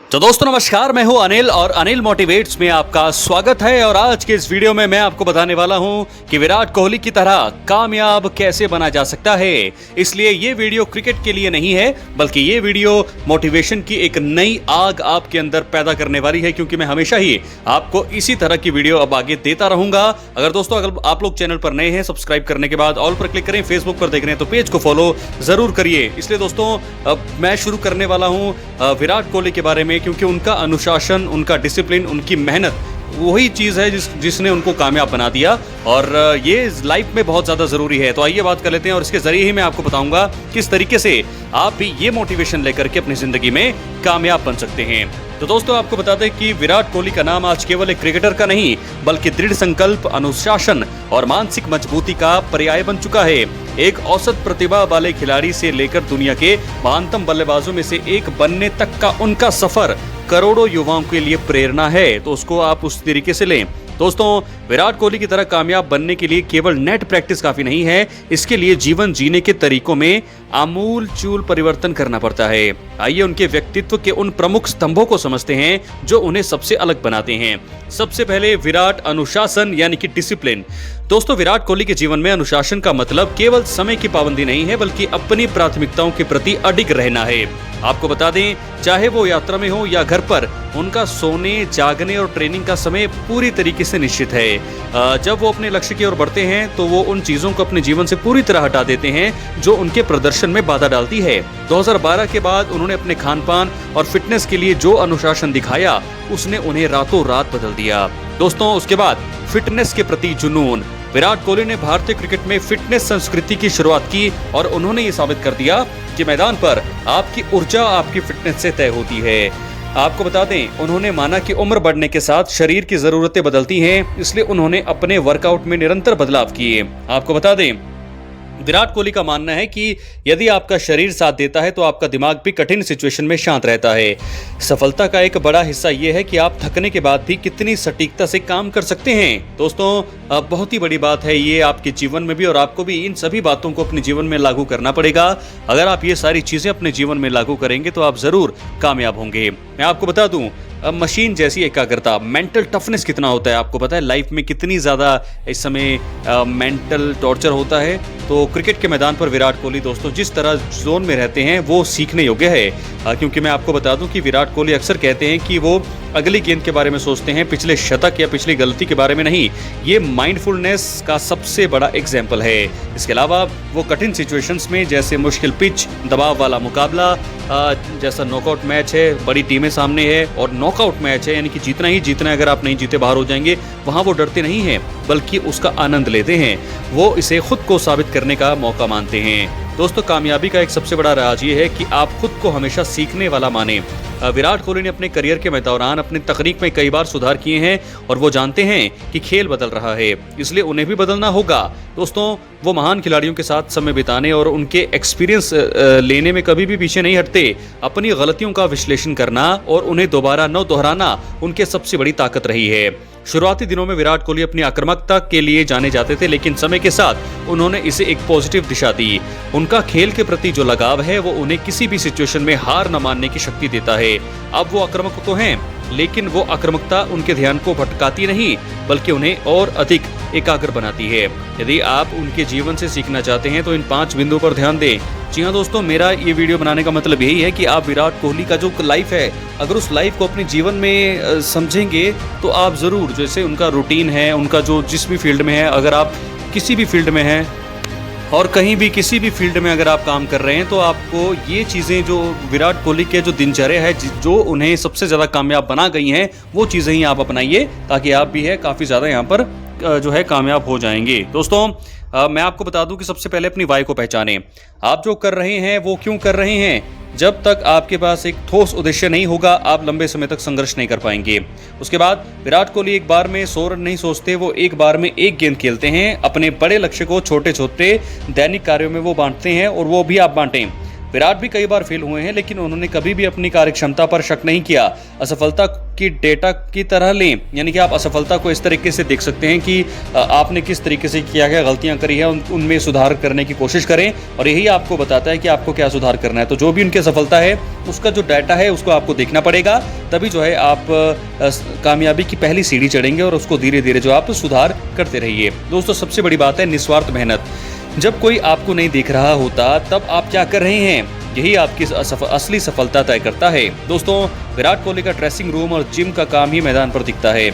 तो दोस्तों नमस्कार, मैं हूं अनिल और अनिल मोटिवेट्स में आपका स्वागत है। और आज के इस वीडियो में मैं आपको बताने वाला हूं कि विराट कोहली की तरह कामयाब कैसे बना जा सकता है। इसलिए ये वीडियो क्रिकेट के लिए नहीं है, बल्कि ये वीडियो मोटिवेशन की एक नई आग आपके अंदर पैदा करने वाली है, क्योंकि मैं हमेशा ही आपको इसी तरह की वीडियो अब आगे देता रहूंगा। अगर आप लोग चैनल पर नए हैं, सब्सक्राइब करने के बाद ऑल पर क्लिक करें। फेसबुक पर देख रहे हैं तो पेज को फॉलो जरूर करिए। इसलिए दोस्तों अब मैं शुरू करने वाला हूं विराट कोहली के बारे में, क्योंकि उनका अनुशासन, उनका डिसिप्लिन, उनकी मेहनत वही चीज है जिसने उनको कामयाब बना दिया, और ये लाइफ में बहुत ज्यादा जरूरी है। तो आइए बात कर लेते हैं, और इसके जरिए ही मैं आपको बताऊंगा किस तरीके से आप भी ये मोटिवेशन लेकर के अपनी जिंदगी में कामयाब बन सकते हैं। तो दोस्तों आपको बता दें कि विराट कोहली का नाम आज केवल एक क्रिकेटर का नहीं, बल्कि दृढ़ संकल्प, अनुशासन और मानसिक मजबूती का पर्याय बन चुका है। एक औसत प्रतिभा वाले खिलाड़ी से लेकर दुनिया के महानतम बल्लेबाजों में से एक बनने तक का उनका सफर करोड़ों युवाओं के लिए प्रेरणा है। तो उसको आप उस तरीके से लें। दोस्तों विराट कोहली की तरह कामयाब बनने के लिए केवल नेट प्रैक्टिस काफी नहीं है, इसके लिए जीवन जीने के तरीकों में आमूल चूल परिवर्तन करना पड़ता है। आइए उनके व्यक्तित्व के उन प्रमुख स्तंभों को समझते हैं जो उन्हें सबसे अलग बनाते हैं। सबसे पहले विराट, अनुशासन यानी कि डिसिप्लिन। दोस्तों विराट कोहली के जीवन में अनुशासन का मतलब केवल समय की पाबंदी नहीं है, बल्कि अपनी प्राथमिकताओं के प्रति अडिग रहना है। आपको बता दें, चाहे वो यात्रा में हो या घर पर, उनका सोने, जागने और ट्रेनिंग का समय पूरी तरीके से निश्चित है। जब वो अपने लक्ष्य की ओर बढ़ते हैं तो वो उन चीजों को अपने जीवन से पूरी तरह हटा देते हैं जो उनके प्रदर्शन में बाधा डालती है। 2012 के बाद उन्होंने अपने खान पान और फिटनेस के लिए जो अनुशासन दिखाया, उसने उन्हें रातों रात बदल दिया। दोस्तों उसके बाद फिटनेस के प्रति जुनून। विराट कोहली ने भारतीय क्रिकेट में फिटनेस संस्कृति की शुरुआत की, और उन्होंने ये साबित कर दिया कि मैदान पर आपकी ऊर्जा आपकी फिटनेस से तय होती है। आपको बता दें, उन्होंने माना कि उम्र बढ़ने के साथ शरीर की जरूरतें बदलती हैं, इसलिए उन्होंने अपने वर्कआउट में निरंतर बदलाव किए। आपको बता दें, विराट कोहली का मानना है कि यदि आपका शरीर साथ देता है तो आपका दिमाग भी कठिन सिचुएशन में शांत रहता है। सफलता का एक बड़ा हिस्सा यह है कि आप थकने के बाद भी कितनी सटीकता से काम कर सकते हैं। दोस्तों बहुत ही बड़ी बात है ये आपके जीवन में भी, और आपको भी इन सभी बातों को अपने जीवन में लागू करना पड़ेगा। अगर आप ये सारी चीजें अपने जीवन में लागू करेंगे तो आप जरूर कामयाब होंगे। मैं आपको बता दूं, मशीन जैसी एकाग्रता, मेंटल टफनेस कितना होता है आपको पता है? लाइफ में कितनी ज़्यादा इस समय मेंटल टॉर्चर होता है। तो क्रिकेट के मैदान पर विराट कोहली दोस्तों जिस तरह जोन में रहते हैं वो सीखने योग्य है। क्योंकि मैं आपको बता दूं कि विराट कोहली अक्सर कहते हैं कि वो अगली गेंद के बारे में सोचते हैं, पिछले शतक या पिछली गलती के बारे में नहीं। ये माइंडफुलनेस का सबसे बड़ा एग्जाम्पल है। इसके अलावा वो कठिन सिचुएशंस में, जैसे मुश्किल पिच, दबाव वाला मुकाबला, जैसा नॉकआउट मैच है, बड़ी टीमें सामने है और नॉकआउट मैच है, यानी कि जीतना ही जीतना है, अगर आप नहीं जीते बाहर हो जाएंगे, वहां वो डरते नहीं हैं, बल्कि उसका आनंद लेते हैं। वो इसे खुद को साबित करने का मौका मानते हैं। दोस्तों कामयाबी का एक सबसे बड़ा राज ये है कि आप खुद को हमेशा सीखने वाला माने। विराट कोहली ने अपने करियर के दौरान अपनी तकनीक में कई बार सुधार किए हैं, और वो जानते हैं कि खेल बदल रहा है, इसलिए उन्हें भी बदलना होगा। दोस्तों वो महान खिलाड़ियों के साथ समय बिताने और उनके एक्सपीरियंस लेने में कभी भी पीछे नहीं हटते। अपनी गलतियों का विश्लेषण करना और उन्हें दोबारा न दोहराना उनके सबसे बड़ी ताकत रही है। शुरुआती दिनों में विराट कोहली अपनी आक्रामकता के लिए जाने जाते थे, लेकिन समय के साथ उन्होंने इसे एक पॉजिटिव दिशा दी। उनका खेल के प्रति जो लगाव है वो उन्हें किसी भी सिचुएशन में हार न मानने की शक्ति देता है। अब वो आक्रामक तो हैं, लेकिन वो आक्रामकता उनके ध्यान को भटकाती नहीं, बल्कि उन्हें और अधिक एकाग्र बनाती है। यदि आप उनके जीवन से सीखना चाहते हैं तो इन 5 बिंदुओं पर ध्यान दें। जी हाँ दोस्तों, मेरा ये वीडियो बनाने का मतलब यही है कि आप विराट कोहली का जो लाइफ है, अगर उस लाइफ को अपने जीवन में समझेंगे तो आप ज़रूर, जैसे उनका रूटीन है, उनका जो जिस भी फील्ड में है, अगर आप किसी भी फील्ड में हैं और कहीं भी किसी भी फील्ड में अगर आप काम कर रहे हैं, तो आपको ये चीज़ें जो विराट कोहली के जो दिनचर्या है, जो उन्हें सबसे ज़्यादा कामयाब बना गई हैं, वो चीज़ें ही आप अपनाइए, ताकि आप भी है काफ़ी ज़्यादा यहाँ पर जो है कामयाब हो जाएंगे। दोस्तों मैं आपको बता दूं कि सबसे पहले अपनी वाई को पहचानें। आप जो कर रहे हैं वो क्यों कर रहे हैं? जब तक आपके पास एक ठोस उद्देश्य नहीं होगा, आप लंबे समय तक संघर्ष नहीं कर पाएंगे। उसके बाद विराट कोहली एक बार में 100 रन नहीं सोचते, वो एक बार में एक गेंद खेलते हैं। अपने बड़े लक्ष्य को छोटे छोटे दैनिक कार्यों में वो बांटते हैं, और वो भी आप बांटें। विराट भी कई बार फेल हुए हैं, लेकिन उन्होंने कभी भी अपनी कार्यक्षमता पर शक नहीं किया। असफलता की डेटा की तरह लें, यानी कि आप असफलता को इस तरीके से देख सकते हैं कि आपने किस तरीके से क्या क्या गलतियां करी है, उनमें सुधार करने की कोशिश करें, और यही आपको बताता है कि आपको क्या सुधार करना है। तो जो भी उनकी सफलता है उसका जो डाटा है उसको आपको देखना पड़ेगा, तभी जो है आप कामयाबी की पहली सीढ़ी चढ़ेंगे और उसको धीरे धीरे जो आप सुधार करते रहिए। दोस्तों, सबसे बड़ी बात है निस्वार्थ मेहनत। जब कोई आपको नहीं देख रहा होता तब आप क्या कर रहे हैं, यही आपकी असली सफलता तय करता है। दोस्तों, विराट कोहली का ड्रेसिंग रूम और जिम का काम ही मैदान पर दिखता है।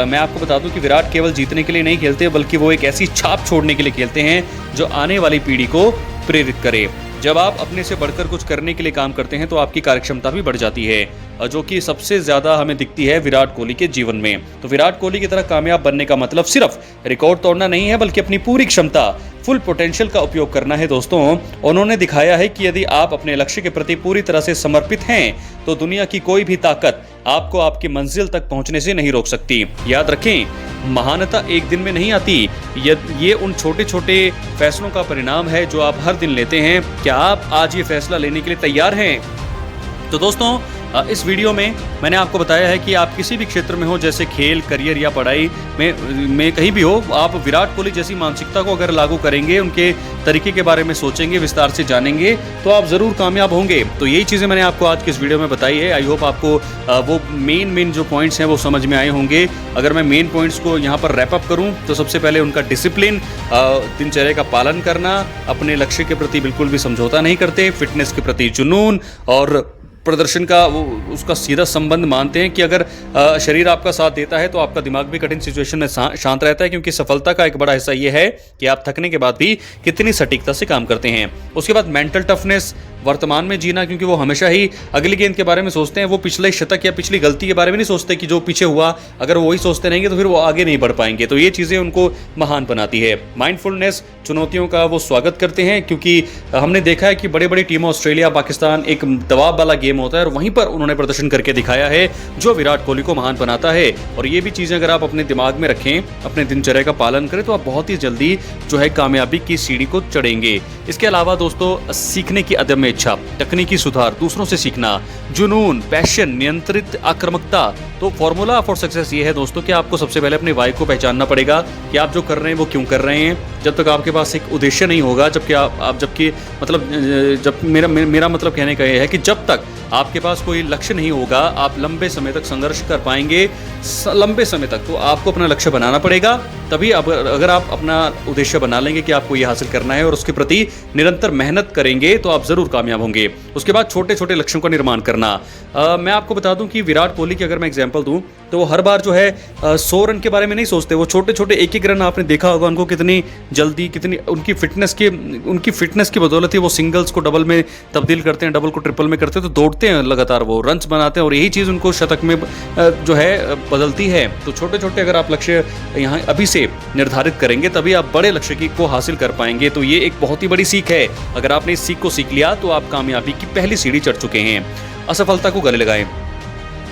मैं आपको बता दूं कि विराट केवल जीतने के लिए नहीं खेलते, बल्कि वो एक ऐसी छाप छोड़ने के लिए खेलते हैं जो आने वाली पीढ़ी को प्रेरित करे। जब आप अपने से बढ़कर कुछ करने के लिए काम करते हैं तो आपकी कार्यक्षमता भी बढ़ जाती है, जो कि सबसे ज्यादा हमें दिखती है विराट कोहली के जीवन में। तो विराट कोहली की तरह कामयाब बनने का मतलब सिर्फ रिकॉर्ड तोड़ना नहीं है, बल्कि अपनी पूरी क्षमता, फुल पोटेंशियल का उपयोग करना है। दोस्तों, उन्होंने दिखाया है कि यदि आप अपने लक्ष्य के प्रति पूरी तरह से समर्पित हैं तो दुनिया की कोई भी ताकत आपको आपकी मंजिल तक पहुंचने से नहीं रोक सकती। याद रखें, महानता एक दिन में नहीं आती, ये उन छोटे छोटे फैसलों का परिणाम है जो आप हर दिन लेते हैं। क्या आप आज ये फैसला लेने के लिए तैयार हैं? तो दोस्तों, इस वीडियो में मैंने आपको बताया है कि आप किसी भी क्षेत्र में हो, जैसे खेल, करियर या पढ़ाई में कहीं भी हो, आप विराट कोहली जैसी मानसिकता को अगर लागू करेंगे, उनके तरीके के बारे में सोचेंगे, विस्तार से जानेंगे, तो आप ज़रूर कामयाब होंगे। तो यही चीज़ें मैंने आपको आज की इस वीडियो में बताई है। आई होप आपको वो मेन जो पॉइंट्स हैं वो समझ में आए होंगे। अगर मैं मेन पॉइंट्स को यहाँ पर रैप अप करूँ तो सबसे पहले उनका डिसिप्लिन, दिनचर्या का पालन करना, अपने लक्ष्य के प्रति बिल्कुल भी समझौता नहीं करते, फिटनेस के प्रति जुनून और प्रदर्शन का वो उसका सीधा संबंध मानते हैं कि अगर शरीर आपका साथ देता है तो आपका दिमाग भी कठिन सिचुएशन में शांत रहता है, क्योंकि सफलता का एक बड़ा हिस्सा ये है कि आप थकने के बाद भी कितनी सटीकता से काम करते हैं। उसके बाद मेंटल टफनेस, वर्तमान में जीना, क्योंकि वो हमेशा ही अगली गेंद के बारे में सोचते हैं। वो पिछले शतक या पिछली गलती के बारे में नहीं सोचते कि जो पीछे हुआ, अगर वो वही सोचते रहेंगे तो फिर वो आगे नहीं बढ़ पाएंगे। तो ये चीज़ें उनको महान बनाती है। माइंडफुलनेस, चुनौतियों का वो स्वागत करते हैं, क्योंकि हमने देखा है कि बड़ी बड़ी टीमों, ऑस्ट्रेलिया, पाकिस्तान, एक दबाव वाला गेम होता है और वहीं पर उन्होंने प्रदर्शन करके दिखाया है, जो विराट कोहली को महान बनाता है। और ये भी चीज़ें अगर आप अपने दिमाग में रखें, अपने दिनचर्या का पालन करें, तो आप बहुत ही जल्दी जो है कामयाबी की सीढ़ी को चढ़ेंगे। इसके अलावा दोस्तों, सीखने की अदम्य इच्छा, तकनीकी सुधार, दूसरों से सीखना, जुनून, पैशन, नियंत्रित आक्रामकता। तो फॉर्मूला फॉर सक्सेस ये है दोस्तों कि आपको सबसे पहले अपने वाई को पहचानना पड़ेगा कि आप जो कर रहे हैं वो क्यों कर रहे हैं। जब तक आपके पास एक उद्देश्य नहीं होगा, जब मेरा मतलब कहने का ये है कि जब तक आपके पास कोई लक्ष्य नहीं होगा, आप लंबे समय तक संघर्ष कर पाएंगे। लंबे समय तक तो आपको अपना लक्ष्य बनाना पड़ेगा, तभी अगर आप अपना उद्देश्य बना लेंगे कि आपको ये हासिल करना है और उसके प्रति निरंतर मेहनत करेंगे, तो आप जरूर कामयाब होंगे। उसके बाद छोटे छोटे लक्ष्यों का निर्माण करना। मैं आपको बता दूं कि विराट कोहली की अगर मैं एग्जांपल दूं तो वो हर बार जो है 100 रन के बारे में नहीं सोचते। वो छोटे छोटे एक एक रन, आपने देखा होगा उनको कितनी जल्दी, कितनी उनकी फिटनेस की बदौलत ही वो सिंगल्स को डबल में तब्दील करते हैं, डबल को ट्रिपल में करते हैं, तो दौड़ते हैं लगातार, वो रन्स बनाते हैं और यही चीज़ उनको शतक में जो है बदलती है। तो छोटे छोटे अगर आप लक्ष्य यहाँ अभी से निर्धारित करेंगे, तभी आप बड़े लक्ष्य को हासिल कर पाएंगे। तो ये एक बहुत ही बड़ी सीख है। अगर आपने इस सीख को सीख लिया तो आप कामयाबी की पहली सीढ़ी चढ़ चुके हैं। असफलता को गले लगाएं।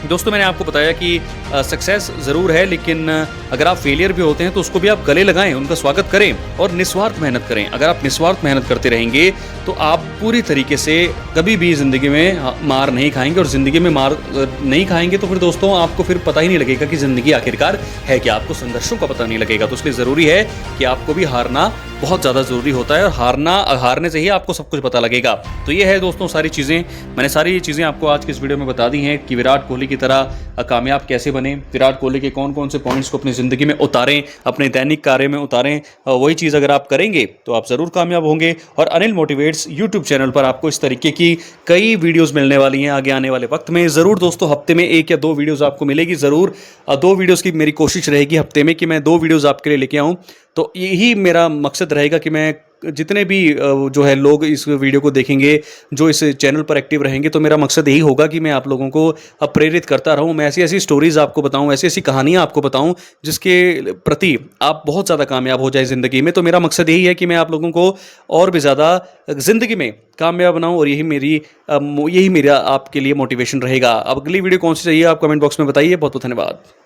दोस्तों, मैंने आपको बताया कि सक्सेस ज़रूर है, लेकिन अगर आप फेलियर भी होते हैं तो उसको भी आप गले लगाएं, उनका स्वागत करें और निस्वार्थ मेहनत करें। अगर आप निस्वार्थ मेहनत करते रहेंगे तो आप पूरी तरीके से कभी भी ज़िंदगी में मार नहीं खाएंगे, और ज़िंदगी में मार नहीं खाएंगे तो फिर दोस्तों आपको फिर पता ही नहीं लगेगा कि ज़िंदगी आखिरकार है क्या, आपको संघर्षों का पता नहीं लगेगा। तो इसलिए ज़रूरी है कि आपको भी हारना बहुत ज़्यादा ज़रूरी होता है, और हारने से ही आपको सब कुछ पता लगेगा। तो ये है दोस्तों सारी चीज़ें, मैंने सारी चीज़ें आपको आज की इस वीडियो में बता दी हैं कि विराट कोहली की तरह कामयाब कैसे बने, विराट कोहली के कौन कौन से पॉइंट्स को अपनी ज़िंदगी में उतारें, अपने दैनिक कार्य में उतारें। वही चीज़ अगर आप करेंगे तो आप ज़रूर कामयाब होंगे। और अनिल मोटिवेट्स यूट्यूब चैनल पर आपको इस तरीके की कई वीडियोज़ मिलने वाली हैं आगे आने वाले वक्त में। ज़रूर दोस्तों, हफ्ते में 1 या 2 वीडियोज़ आपको मिलेगी। ज़रूर 2 वीडियोज़ की मेरी कोशिश रहेगी हफ्ते में कि मैं 2 वीडियोज़ आपके लिए लेके आऊँ। तो यही मेरा मकसद रहेगा कि मैं जितने भी जो है लोग इस वीडियो को देखेंगे, जो इस चैनल पर एक्टिव रहेंगे, तो मेरा मकसद यही होगा कि मैं आप लोगों को प्रेरित करता रहूं। मैं ऐसी ऐसी स्टोरीज़ आपको बताऊं, ऐसी ऐसी कहानियां आपको बताऊं जिसके प्रति आप बहुत ज़्यादा कामयाब हो जाए ज़िंदगी में। तो मेरा मकसद यही है कि मैं आप लोगों को और भी ज़्यादा ज़िंदगी में कामयाब बनाऊं, और यही मेरा आपके लिए मोटिवेशन रहेगा। अब अगली वीडियो कौन सी चाहिए आप कमेंट बॉक्स में बताइए। बहुत बहुत धन्यवाद।